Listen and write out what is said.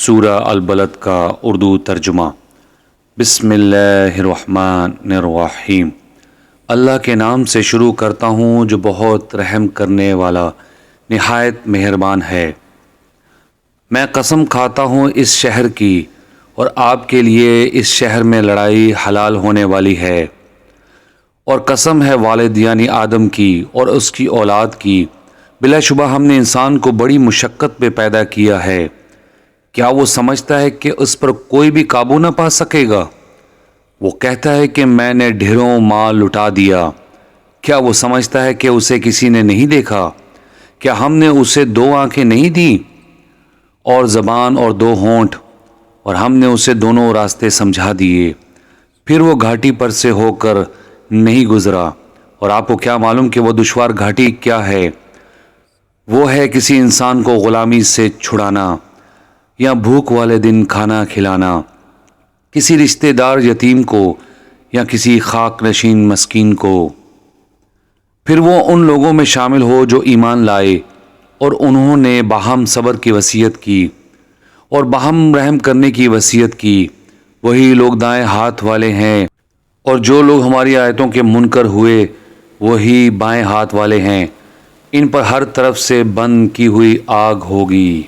سورہ البلد کا اردو ترجمہ۔ بسم اللہ الرحمن الرحیم۔ اللہ کے نام سے شروع کرتا ہوں جو بہت رحم کرنے والا نہایت مہربان ہے۔ میں قسم کھاتا ہوں اس شہر کی اور آپ کے لیے اس شہر میں لڑائی حلال ہونے والی ہے، اور قسم ہے والد یعنی آدم کی اور اس کی اولاد کی، بلا شبہ ہم نے انسان کو بڑی مشقت پہ پیدا کیا ہے۔ کیا وہ سمجھتا ہے کہ اس پر کوئی بھی قابو نہ پا سکے گا؟ وہ کہتا ہے کہ میں نے ڈھیروں مال لٹا دیا۔ کیا وہ سمجھتا ہے کہ اسے کسی نے نہیں دیکھا؟ کیا ہم نے اسے 2 آنکھیں نہیں دیں، اور زبان اور 2 ہونٹ، اور ہم نے اسے دونوں راستے سمجھا دیے؟ پھر وہ گھاٹی پر سے ہو کر نہیں گزرا، اور آپ کو کیا معلوم کہ وہ دشوار گھاٹی کیا ہے؟ وہ ہے کسی انسان کو غلامی سے چھڑانا، یا بھوک والے دن کھانا کھلانا، کسی رشتہ دار یتیم کو یا کسی خاک نشین مسکین کو۔ پھر وہ ان لوگوں میں شامل ہو جو ایمان لائے اور انہوں نے باہم صبر کی وصیت کی اور باہم رحم کرنے کی وصیت کی، وہی لوگ دائیں ہاتھ والے ہیں، اور جو لوگ ہماری آیتوں کے منکر ہوئے وہی بائیں ہاتھ والے ہیں۔ ان پر ہر طرف سے بند کی ہوئی آگ ہوگی۔